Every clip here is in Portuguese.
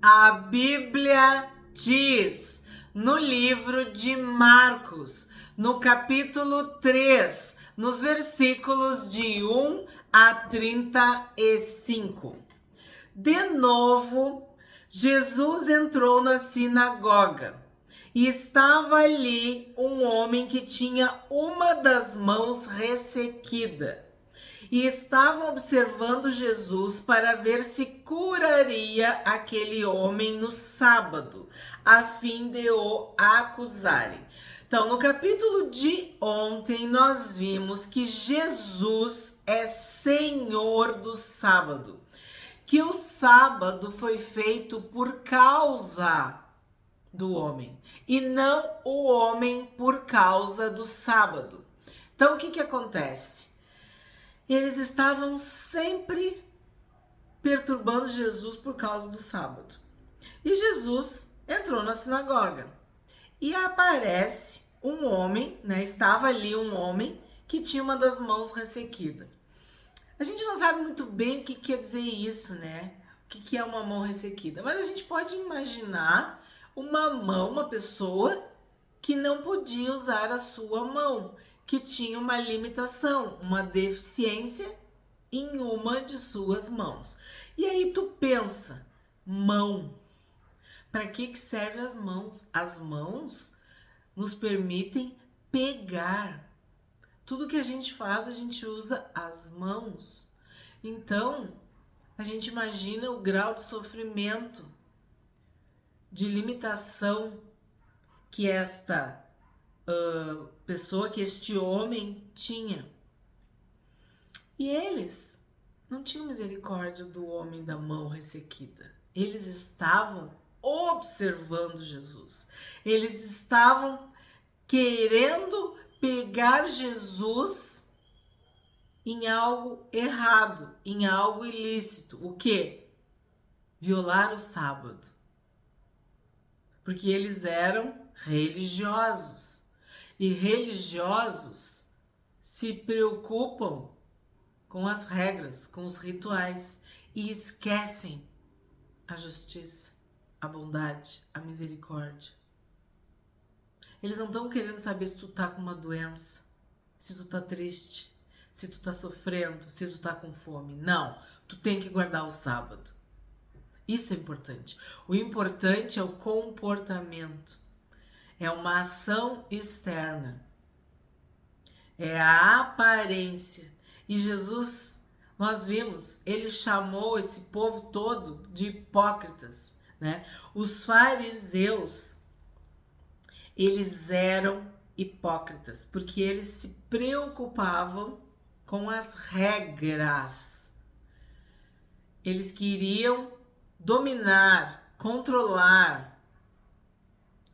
A Bíblia diz no livro de Marcos, no capítulo 3, nos versículos de 1 a 35. De novo, Jesus entrou na sinagoga e estava ali um homem que tinha uma das mãos ressequida. E estava observando Jesus para ver se curaria aquele homem no sábado, a fim de o acusarem. Então, no capítulo de ontem, nós vimos que Jesus é Senhor do sábado, que o sábado foi feito por causa do homem e não o homem por causa do sábado. Então, o que acontece? Eles estavam sempre perturbando Jesus por causa do sábado. E Jesus entrou na sinagoga e aparece um homem, né? Estava ali um homem que tinha uma das mãos ressequida. A gente não sabe muito bem o que quer dizer isso, né? O que é uma mão ressequida, mas a gente pode imaginar uma mão, uma pessoa que não podia usar a sua mão, que tinha uma limitação, uma deficiência em uma de suas mãos. E aí tu pensa, mão, para que servem as mãos? As mãos nos permitem pegar. Tudo que a gente faz, a gente usa as mãos. Então, a gente imagina o grau de sofrimento, de limitação que esta pessoa, que este homem tinha. E eles não tinham misericórdia do homem da mão ressequida. Eles estavam observando Jesus. Eles estavam querendo pegar Jesus em algo errado, em algo ilícito. O quê? Violar o sábado. Porque eles eram religiosos. E religiosos se preocupam com as regras, com os rituais e esquecem a justiça, a bondade, a misericórdia. Eles não estão querendo saber se tu tá com uma doença, se tu tá triste, se tu tá sofrendo, se tu tá com fome. Não, tu tem que guardar o sábado. Isso é importante. O importante é o comportamento. É uma ação externa. É a aparência. E Jesus, nós vimos, ele chamou esse povo todo de hipócritas, né? Os fariseus, eles eram hipócritas, porque eles se preocupavam com as regras. Eles queriam dominar, controlar,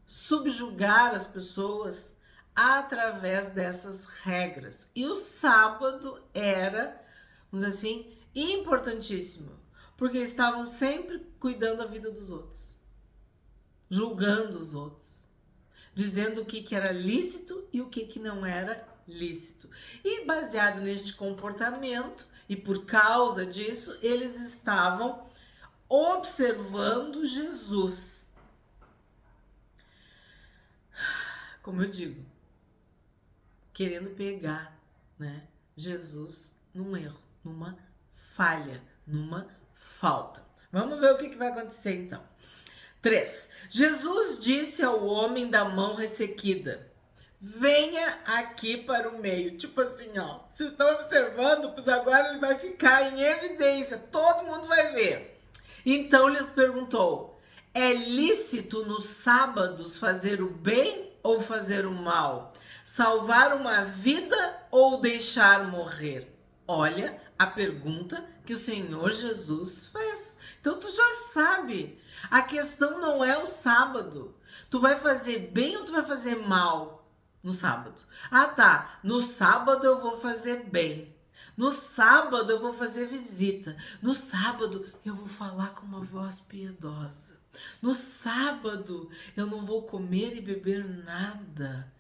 subjugar as pessoas através dessas regras. E o sábado era, vamos dizer assim, importantíssimo, porque estavam sempre cuidando da vida dos outros, julgando os outros, dizendo o que era lícito e o que não era lícito. E baseado neste comportamento, e por causa disso, eles estavam observando Jesus. Como eu digo, querendo pegar, né, Jesus num erro, numa falha, numa falta. Vamos ver o que vai acontecer então. 3. Jesus disse ao homem da mão ressequida: venha aqui para o meio. Tipo assim, ó, vocês estão observando, pois agora ele vai ficar em evidência, todo mundo vai ver. Então lhes perguntou: é lícito nos sábados fazer o bem ou fazer o mal? Salvar uma vida ou deixar morrer? Olha a pergunta que o Senhor Jesus fez. Então tu já sabe, a questão não é o sábado. Tu vai fazer bem ou tu vai fazer mal no sábado? Ah tá, no sábado eu vou fazer bem. No sábado eu vou fazer visita. No sábado eu vou falar com uma voz piedosa. No sábado eu não vou comer e beber nada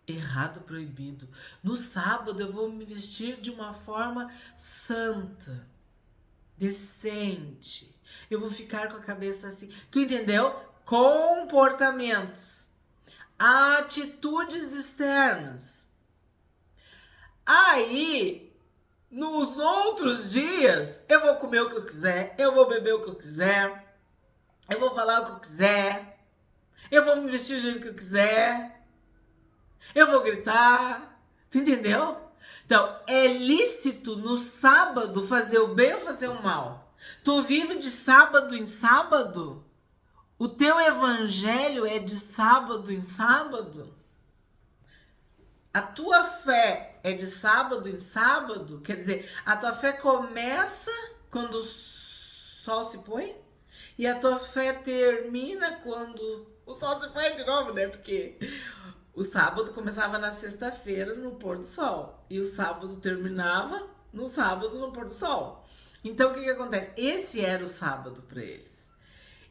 errado, proibido. No sábado eu vou me vestir de uma forma santa, decente. eu vou ficar com a cabeça assim. Tu entendeu? Comportamentos, atitudes externas. Aí, nos outros dias, eu vou comer o que eu quiser, eu vou beber o que eu quiser, eu vou falar o que eu quiser, eu vou me vestir do jeito que eu quiser, eu vou gritar. Tu entendeu? Então, é lícito no sábado fazer o bem ou fazer o mal. Tu vive de sábado em sábado? O teu evangelho é de sábado em sábado? A tua fé é de sábado em sábado? Quer dizer, a tua fé começa quando o sol se põe? E a tua fé termina quando o sol se põe de novo, né? Porque o sábado começava na sexta-feira, no pôr do sol. E o sábado terminava no sábado, no pôr do sol. Então, o que acontece? Esse era o sábado para eles.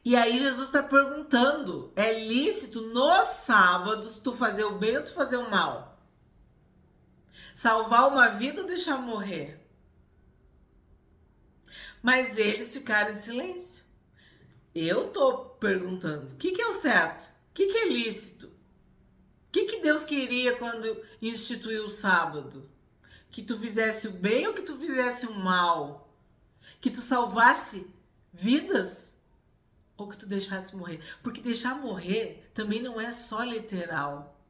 E aí Jesus está perguntando, é lícito nos sábados tu fazer o bem ou tu fazer o mal? Salvar uma vida ou deixar morrer? Mas eles ficaram em silêncio. Eu tô perguntando, o que é o certo? O que é lícito? O que Deus queria quando instituiu o sábado? Que tu fizesse o bem ou que tu fizesse o mal? Que tu salvasse vidas ou que tu deixasse morrer? Porque deixar morrer também não é só literal.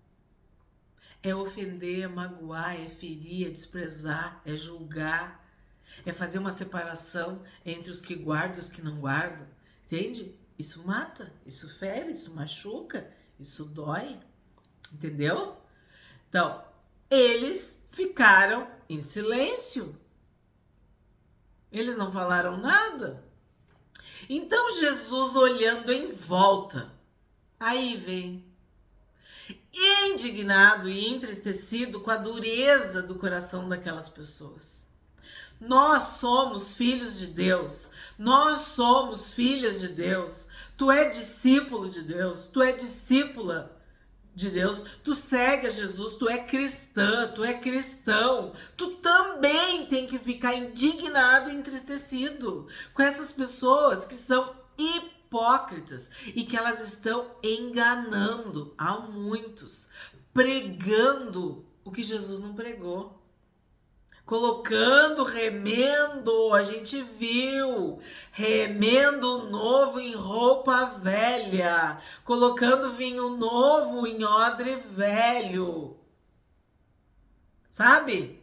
É ofender, é magoar, é ferir, é desprezar, é julgar, é fazer uma separação entre os que guardam e os que não guardam. Entende? Isso mata, isso fere, isso machuca, isso dói. Entendeu? Então, eles ficaram em silêncio. Eles não falaram nada. Então, Jesus olhando em volta, aí vem, indignado e entristecido com a dureza do coração daquelas pessoas. Nós somos filhos de Deus. Nós somos filhas de Deus. Tu é discípulo de Deus. Tu é discípula de Deus, tu segue a Jesus, tu é cristã, tu é cristão, tu também tem que ficar indignado e entristecido com essas pessoas que são hipócritas e que elas estão enganando a muitos, pregando o que Jesus não pregou. Colocando remendo, a gente viu, remendo novo em roupa velha, colocando vinho novo em odre velho, sabe?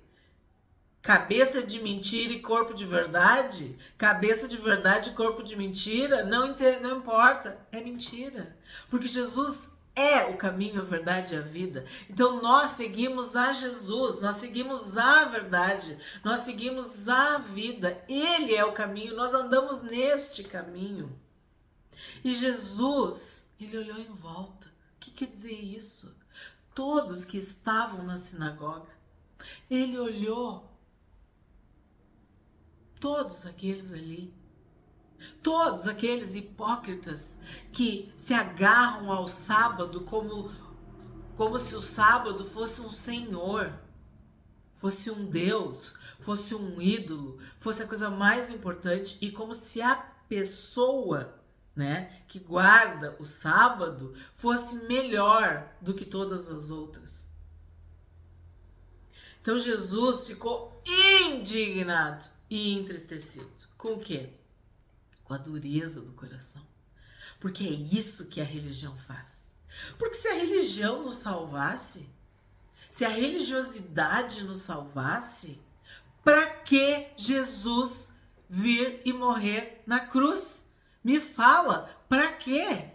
Cabeça de mentira e corpo de verdade, cabeça de verdade e corpo de mentira, não importa, é mentira, porque Jesus é o caminho, a verdade e a vida. Então nós seguimos a Jesus, nós seguimos a verdade, nós seguimos a vida. Ele é o caminho, nós andamos neste caminho. E Jesus, ele olhou em volta. O que quer dizer isso? Todos que estavam na sinagoga, ele olhou. Todos aqueles ali. Todos aqueles hipócritas que se agarram ao sábado como se o sábado fosse um senhor, fosse um Deus, fosse um ídolo, fosse a coisa mais importante, e como se a pessoa, né, que guarda o sábado fosse melhor do que todas as outras. Então Jesus ficou indignado e entristecido. Com o quê? Com a dureza do coração. Porque é isso que a religião faz. Porque se a religião nos salvasse, se a religiosidade nos salvasse, para que Jesus vir e morrer na cruz? Me fala, para quê?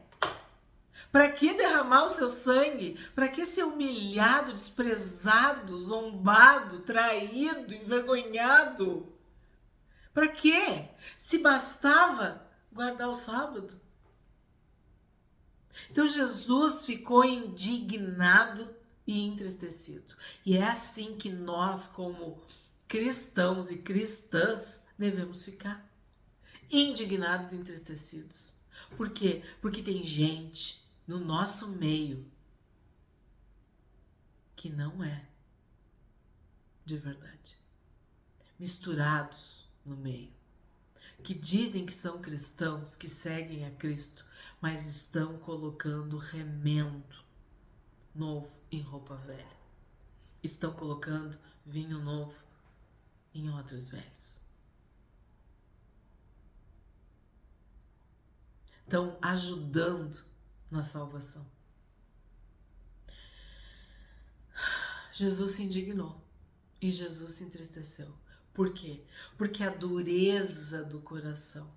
Para que derramar o seu sangue? Para que ser humilhado, desprezado, zombado, traído, envergonhado? Para quê? Se bastava guardar o sábado. Então Jesus ficou indignado e entristecido. E é assim que nós, como cristãos e cristãs, devemos ficar. Indignados e entristecidos. Por quê? Porque tem gente no nosso meio que não é de verdade. Misturados no meio. que dizem que são cristãos, que seguem a Cristo, mas estão colocando remendo novo em roupa velha. Estão colocando vinho novo em odres velhos. Estão ajudando na salvação. Jesus se indignou e Jesus se entristeceu. Por quê? Porque a dureza do coração.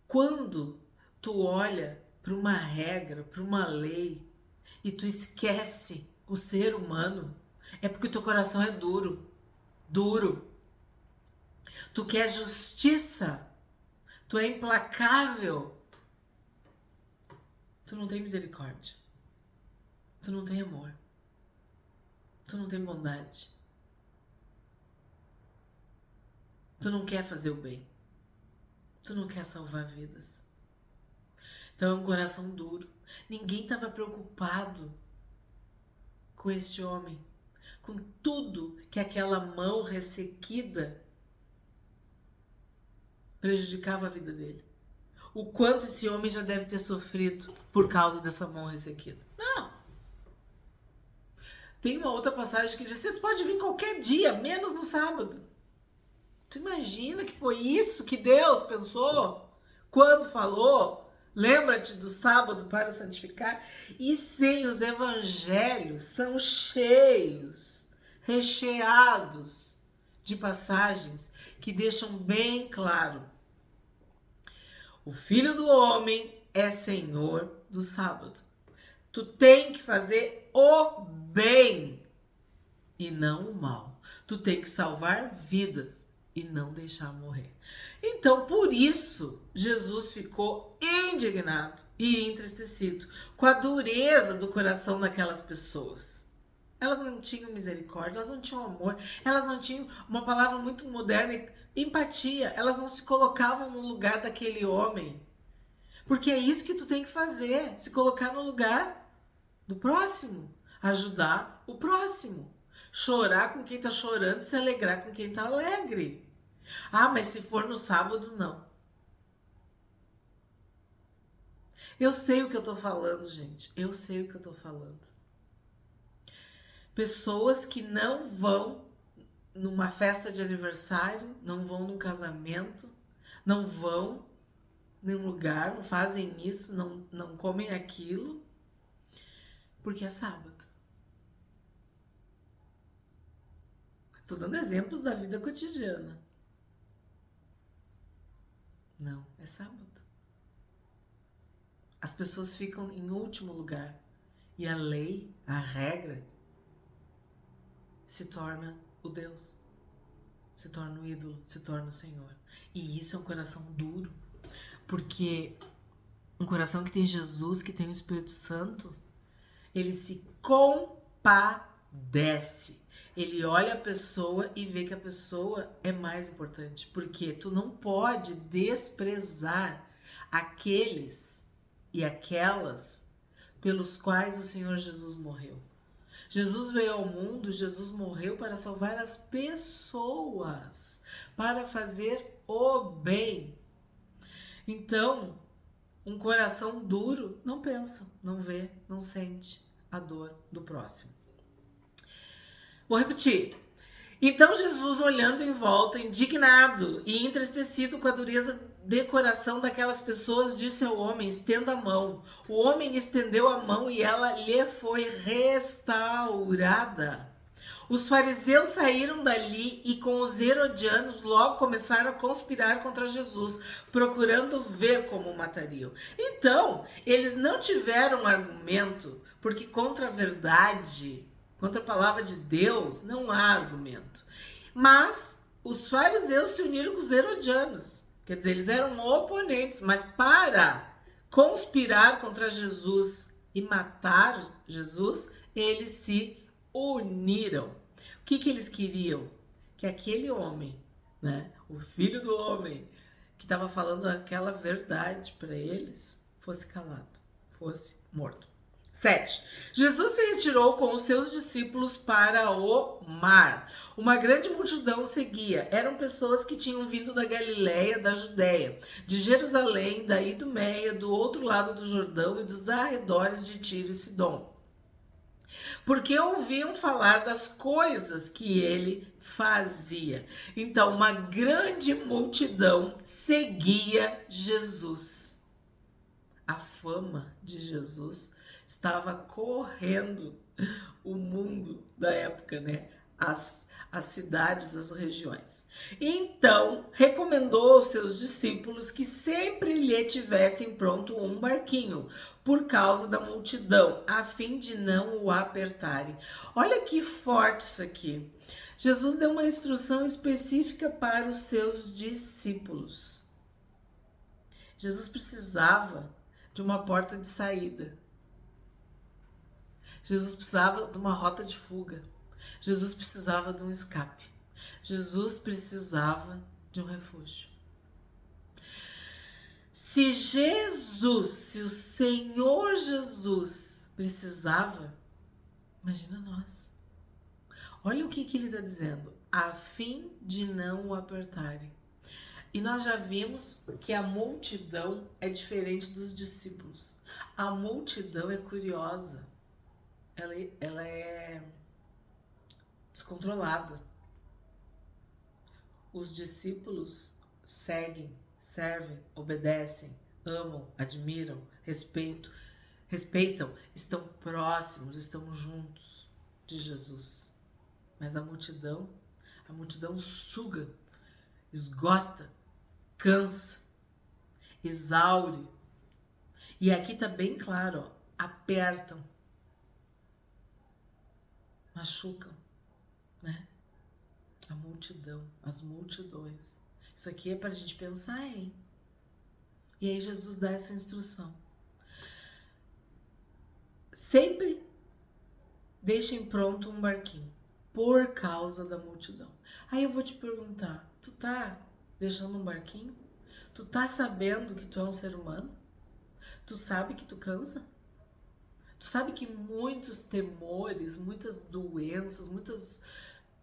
Quando tu olha para uma regra, para uma lei, e tu esquece o ser humano, é porque o teu coração é duro. Duro. Tu quer justiça. Tu é implacável. Tu não tem misericórdia. Tu não tem amor. Tu não tem bondade. Tu não quer fazer o bem. Tu não quer salvar vidas. Então é um coração duro. Ninguém estava preocupado com este homem, com tudo que aquela mão ressequida prejudicava a vida dele. O quanto esse homem já deve ter sofrido por causa dessa mão ressequida. Não. Tem uma outra passagem que diz: vocês podem vir qualquer dia, menos no sábado. Tu imagina que foi isso que Deus pensou quando falou: lembra-te do sábado para santificar? E sim, os evangelhos são cheios, recheados de passagens que deixam bem claro: o Filho do Homem é Senhor do sábado. Tu tem que fazer o bem e não o mal. Tu tem que salvar vidas e não deixar morrer. Então, por isso, Jesus ficou indignado e entristecido com a dureza do coração daquelas pessoas. Elas não tinham misericórdia, elas não tinham amor, elas não tinham, uma palavra muito moderna, empatia. Elas não se colocavam no lugar daquele homem. Porque é isso que tu tem que fazer, se colocar no lugar do próximo, ajudar o próximo. Chorar com quem tá chorando, se alegrar com quem tá alegre. Ah, mas se for no sábado, não. Eu sei o que eu tô falando, gente. Eu sei o que eu tô falando. Pessoas que não vão numa festa de aniversário, não vão num casamento, não vão em nenhum lugar, não fazem isso, não comem aquilo, porque é sábado. Tô dando exemplos da vida cotidiana. Não, é sábado. As pessoas ficam em último lugar. E a lei, a regra, se torna o Deus. Se torna o ídolo, se torna o Senhor. E isso é um coração duro. Porque um coração que tem Jesus, que tem o Espírito Santo, ele se compadece. Ele olha a pessoa e vê que a pessoa é mais importante. Porque tu não pode desprezar aqueles e aquelas pelos quais o Senhor Jesus morreu. Jesus veio ao mundo, Jesus morreu para salvar as pessoas, para fazer o bem. Então, um coração duro não pensa, não vê, não sente a dor do próximo. Vou repetir. Então Jesus, olhando em volta, indignado e entristecido com a dureza de coração daquelas pessoas, disse ao homem: estenda a mão. O homem estendeu a mão e ela lhe foi restaurada. Os fariseus saíram dali e com os herodianos logo começaram a conspirar contra Jesus, procurando ver como o matariam. Então, eles não tiveram argumento, porque contra a verdade, contra a palavra de Deus, não há argumento. Mas os fariseus se uniram com os herodianos. Quer dizer, eles eram oponentes, mas para conspirar contra Jesus e matar Jesus, eles se uniram. O que eles queriam? Que aquele homem, né, o filho do homem, que estava falando aquela verdade para eles, fosse calado, fosse morto. 7. Jesus se retirou com os seus discípulos para o mar. Uma grande multidão o seguia. Eram pessoas que tinham vindo da Galiléia, da Judéia, de Jerusalém, da Idumeia, do outro lado do Jordão e dos arredores de Tiro e Sidom, porque ouviam falar das coisas que ele fazia. Então, uma grande multidão seguia Jesus. A fama de Jesus estava correndo o mundo da época, né? As cidades, as regiões. Então, recomendou aos seus discípulos que sempre lhe tivessem pronto um barquinho, por causa da multidão, a fim de não o apertarem. Olha que forte isso aqui. Jesus deu uma instrução específica para os seus discípulos. Jesus precisava de uma porta de saída. Jesus precisava de uma rota de fuga. Jesus precisava de um escape. Jesus precisava de um refúgio. Se o Senhor Jesus precisava, imagina nós. Olha o que ele está dizendo. A fim de não o apertarem. E nós já vimos que a multidão é diferente dos discípulos. A multidão é curiosa. Ela é descontrolada. Os discípulos seguem, servem, obedecem, amam, admiram, respeitam, estão próximos, estão juntos de Jesus. Mas a multidão suga, esgota, cansa, exaure. E aqui está bem claro, ó, apertam, machucam, né? A multidão, as multidões. Isso aqui é para a gente pensar, hein? E aí Jesus dá essa instrução. Sempre deixem pronto um barquinho, por causa da multidão. Aí eu vou te perguntar, tu tá deixando um barquinho? Tu tá sabendo que tu é um ser humano? Tu sabe que tu cansa? Tu sabe que muitos temores, muitas doenças, muitas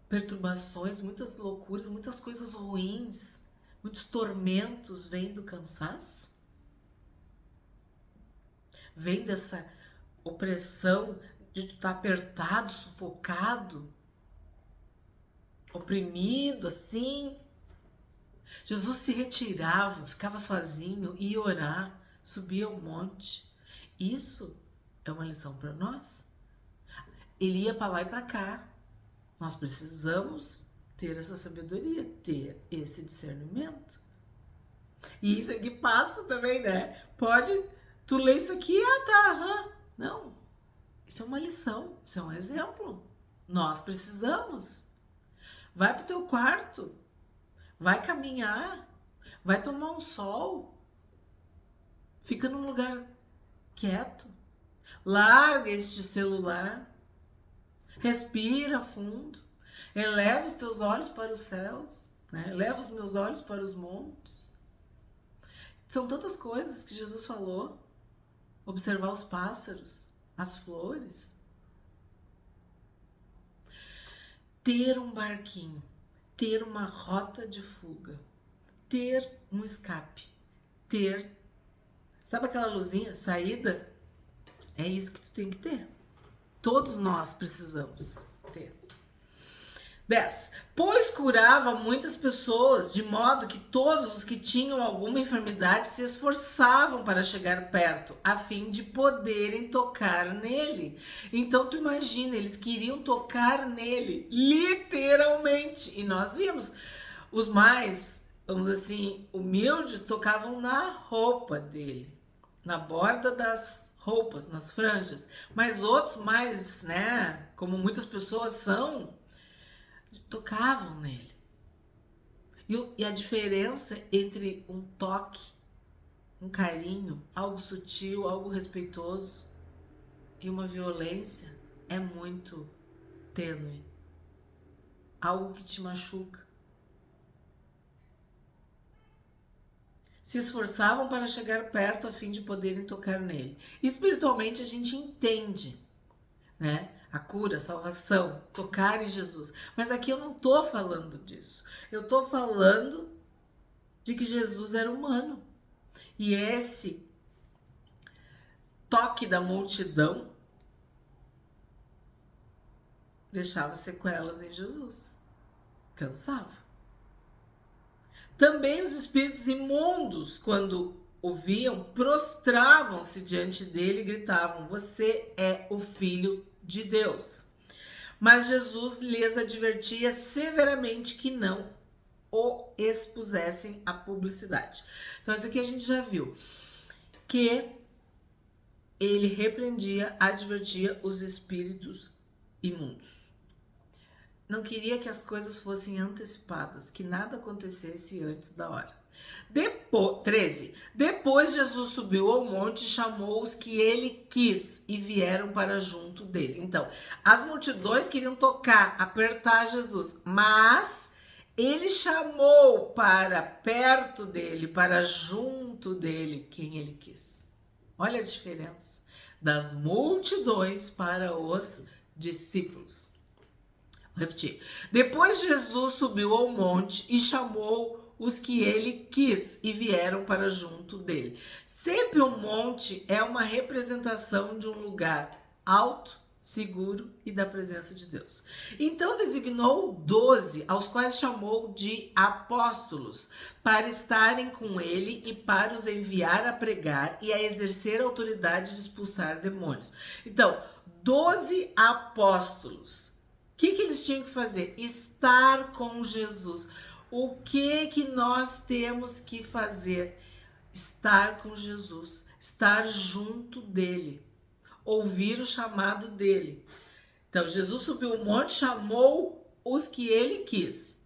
perturbações, muitas loucuras, muitas coisas ruins, muitos tormentos vêm do cansaço? Vem dessa opressão de tu estar apertado, sufocado, oprimido, assim. Jesus se retirava, ficava sozinho, ia orar, subia ao monte. Isso é uma lição para nós. Ele ia para lá e para cá. Nós precisamos ter essa sabedoria, ter esse discernimento. E isso aqui passa também, né? Tu lê isso aqui, Não, isso é uma lição, isso é um exemplo. Nós precisamos. Vai pro teu quarto, vai caminhar, vai tomar um sol, fica num lugar quieto, larga este celular, respira fundo, eleva os teus olhos para os céus, né? Eleva os meus olhos para os montes. São tantas coisas que Jesus falou. Observar os pássaros, as flores. Ter um barquinho, ter uma rota de fuga, ter um escape, sabe aquela luzinha, saída? É isso que tu tem que ter. Todos nós precisamos ter. 10. Pois curava muitas pessoas, de modo que todos os que tinham alguma enfermidade se esforçavam para chegar perto, a fim de poderem tocar nele. Então tu imagina, eles queriam tocar nele, literalmente. E nós vimos, os mais, vamos dizer assim, humildes tocavam na roupa dele, na borda das roupas, nas franjas. Mas outros mais, né, como muitas pessoas são, tocavam nele. E a diferença entre um toque, um carinho, algo sutil, algo respeitoso e uma violência é muito tênue. Algo que te machuca. se esforçavam para chegar perto a fim de poderem tocar nele. Espiritualmente a gente entende, né? A cura, a salvação, tocar em Jesus. Mas aqui eu não estou falando disso. Eu estou falando de que Jesus era humano. E esse toque da multidão deixava sequelas em Jesus. Cansava. Também os espíritos imundos, quando o viam, prostravam-se diante dele e gritavam: você é o Filho de Deus. Mas Jesus lhes advertia severamente que não o expusessem à publicidade. Então isso aqui a gente já viu, que ele repreendia, advertia os espíritos imundos. Não queria que as coisas fossem antecipadas, que nada acontecesse antes da hora. 13. Depois Jesus subiu ao monte e chamou os que ele quis e vieram para junto dele. Então, as multidões queriam tocar, apertar Jesus, mas ele chamou para perto dele, para junto dele, quem ele quis. Olha a diferença das multidões para os discípulos. Vou repetir. Depois Jesus subiu ao monte e chamou os que ele quis e vieram para junto dele. Sempre um monte é uma representação de um lugar alto, seguro e da presença de Deus. Então designou 12, aos quais chamou de apóstolos, para estarem com ele e para os enviar a pregar e a exercer a autoridade de expulsar demônios. Então, 12 apóstolos. O que eles tinham que fazer? Estar com Jesus. O que nós temos que fazer? Estar com Jesus, estar junto dele, ouvir o chamado dele. Então, Jesus subiu o monte, chamou os que ele quis,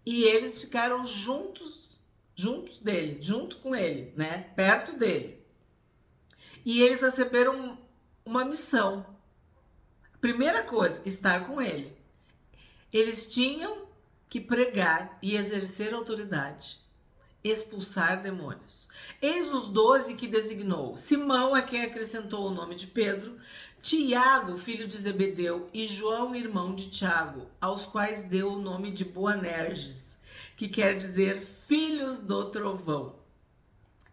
e eles ficaram juntos dele, junto com ele, né? Perto dele. E eles receberam uma missão. Primeira coisa, estar com ele. Eles tinham que pregar e exercer autoridade, expulsar demônios. Eis os 12 que designou. Simão é quem acrescentou o nome de Pedro, Tiago, filho de Zebedeu, e João, irmão de Tiago, aos quais deu o nome de Boanerges, que quer dizer filhos do trovão.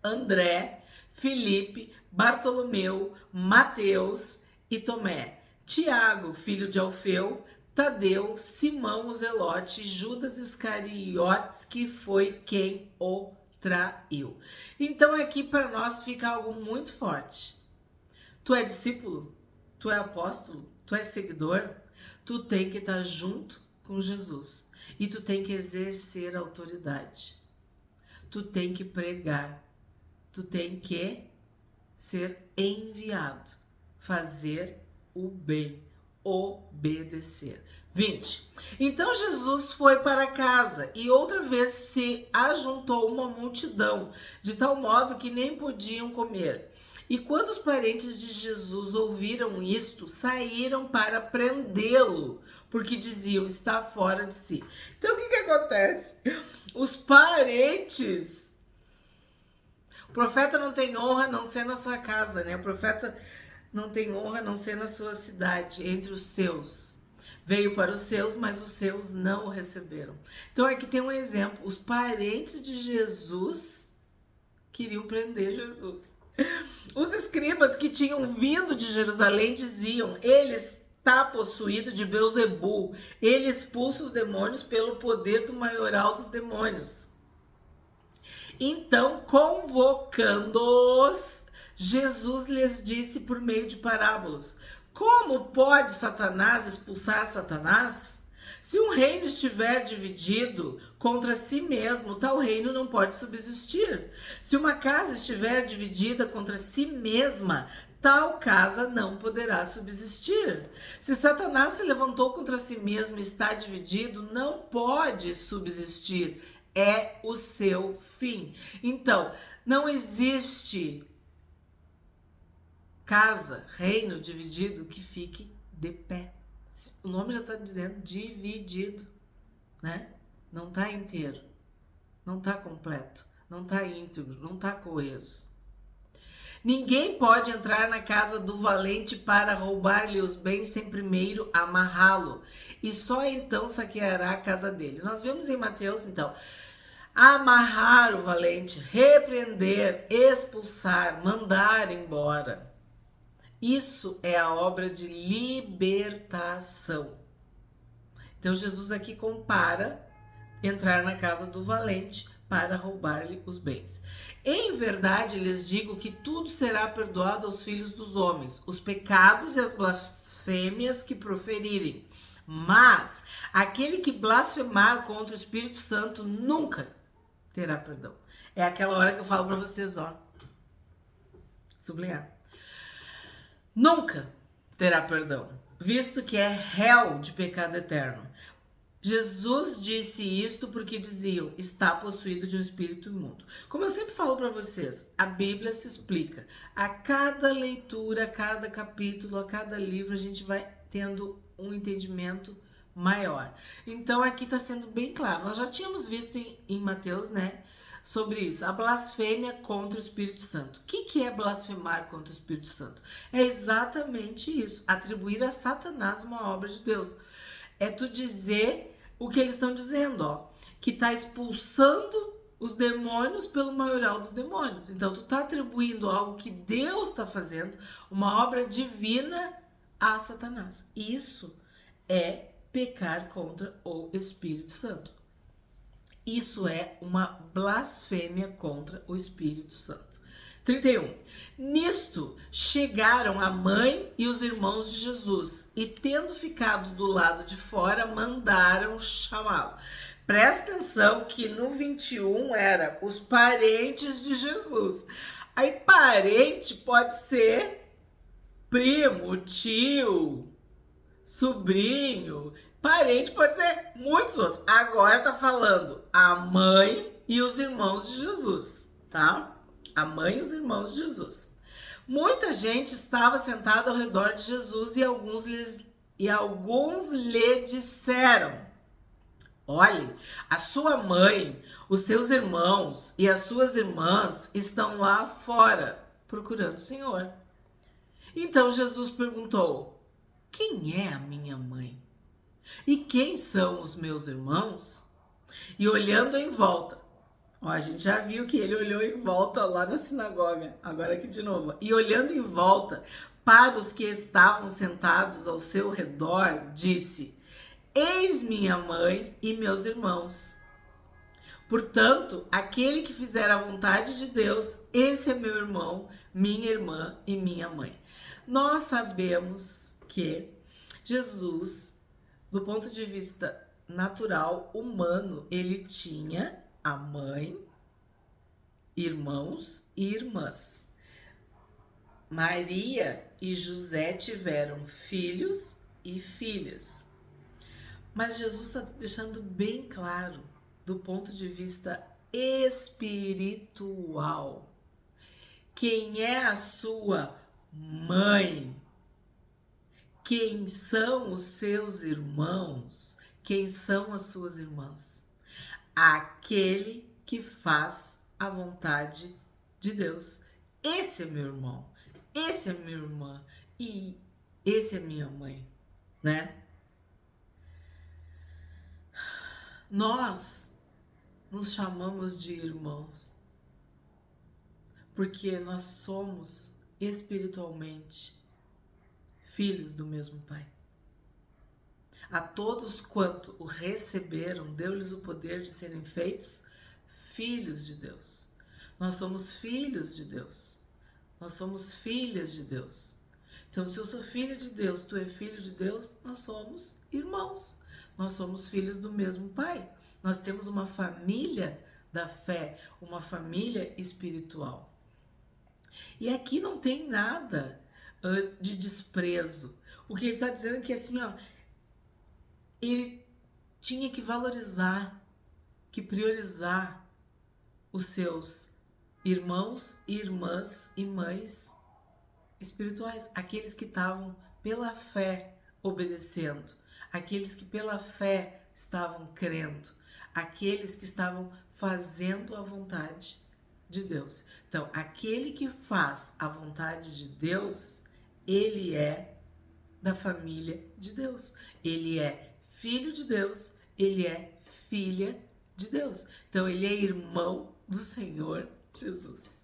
André, Filipe, Bartolomeu, Mateus e Tomé. Tiago, filho de Alfeu, Tadeu, Simão o Zelote, Judas Iscariotes, que foi quem o traiu. Então aqui para nós fica algo muito forte. Tu é discípulo? Tu é apóstolo? Tu é seguidor? Tu tem que estar junto com Jesus. E tu tem que exercer autoridade. Tu tem que pregar. Tu tem que ser enviado. Fazer o bem. Obedecer. 20. Então Jesus foi para casa e outra vez se ajuntou uma multidão, de tal modo que nem podiam comer. E quando os parentes de Jesus ouviram isto, saíram para prendê-lo, porque diziam, está fora de si. Então o que acontece? Os parentes... O profeta não tem honra a não ser na sua casa, né? O profeta não tem honra a não ser na sua cidade, entre os seus. Veio para os seus, mas os seus não o receberam. Então aqui tem um exemplo. Os parentes de Jesus queriam prender Jesus. Os escribas que tinham vindo de Jerusalém diziam, ele está possuído de Beelzebul. Ele expulsa os demônios pelo poder do maioral dos demônios. Então, convocando-os, Jesus lhes disse por meio de parábolas: como pode Satanás expulsar Satanás? Se um reino estiver dividido contra si mesmo, tal reino não pode subsistir. Se uma casa estiver dividida contra si mesma, tal casa não poderá subsistir. Se Satanás se levantou contra si mesmo e está dividido, não pode subsistir. É o seu fim. Então, não existe casa, reino dividido que fique de pé. O nome já está dizendo dividido, né? Não está inteiro, não está completo, não tá íntegro, não tá coeso. Ninguém pode entrar na casa do valente para roubar-lhe os bens sem primeiro amarrá-lo, e só então saqueará a casa dele. Nós vemos em Mateus, então, amarrar o valente, repreender, expulsar, mandar embora. Isso é a obra de libertação. Então Jesus aqui compara entrar na casa do valente para roubar-lhe os bens. Em verdade, lhes digo que tudo será perdoado aos filhos dos homens, os pecados e as blasfêmias que proferirem. Mas aquele que blasfemar contra o Espírito Santo nunca terá perdão. É aquela hora que eu falo para vocês, ó. Sublinhar. Nunca terá perdão, visto que é réu de pecado eterno. Jesus disse isto porque diziam, está possuído de um espírito imundo. Como eu sempre falo para vocês, a Bíblia se explica. A cada leitura, a cada capítulo, a cada livro, a gente vai tendo um entendimento maior. Então aqui está sendo bem claro. Nós já tínhamos visto em Mateus, né, sobre isso. A blasfêmia contra o Espírito Santo. O que é blasfemar contra o Espírito Santo? É exatamente isso. Atribuir a Satanás uma obra de Deus. É tu dizer o que eles estão dizendo, ó, que tá expulsando os demônios pelo maioral dos demônios. Então tu tá atribuindo algo que Deus está fazendo, uma obra divina, a Satanás. Isso é pecar contra o Espírito Santo. Isso é uma blasfêmia contra o Espírito Santo. 31. Nisto chegaram a mãe e os irmãos de Jesus, e tendo ficado do lado de fora, mandaram chamá-lo. Presta atenção que no 21 era os parentes de Jesus. Aí parente pode ser primo, tio, sobrinho. Parente pode ser muitos outros. Agora tá falando a mãe e os irmãos de Jesus, tá? A mãe e os irmãos de Jesus. Muita gente estava sentada ao redor de Jesus e alguns lhe disseram: olhe, a sua mãe, os seus irmãos e as suas irmãs estão lá fora procurando o Senhor. Então Jesus perguntou: quem é a minha mãe? E quem são os meus irmãos? E olhando em volta, ó, a gente já viu que ele olhou em volta lá na sinagoga, agora aqui de novo. E olhando em volta para os que estavam sentados ao seu redor, disse: eis minha mãe e meus irmãos. Portanto, aquele que fizer a vontade de Deus, esse é meu irmão, minha irmã e minha mãe. Nós sabemos que Jesus, do ponto de vista natural, humano, ele tinha a mãe, irmãos e irmãs. Maria e José tiveram filhos e filhas. Mas Jesus está deixando bem claro, do ponto de vista espiritual, quem é a sua mãe, quem são os seus irmãos, quem são as suas irmãs. Aquele que faz a vontade de Deus. Esse é meu irmão, esse é minha irmã e esse é minha mãe, né? Nós nos chamamos de irmãos porque nós somos espiritualmente filhos do mesmo Pai. A todos quanto o receberam, deu-lhes o poder de serem feitos filhos de Deus. Nós somos filhos de Deus. Nós somos filhas de Deus. Então, se eu sou filha de Deus, tu é filho de Deus, nós somos irmãos. Nós somos filhos do mesmo Pai. Nós temos uma família da fé, uma família espiritual. E aqui não tem nada de desprezo. O que ele está dizendo é que assim, ó, ele tinha que valorizar, que priorizar os seus irmãos, irmãs e mães espirituais, aqueles que estavam pela fé obedecendo, aqueles que pela fé estavam crendo, aqueles que estavam fazendo a vontade de Deus. Então, aquele que faz a vontade de Deus, ele é da família de Deus. Ele é filho de Deus, ele é filha de Deus. Então, ele é irmão do Senhor Jesus.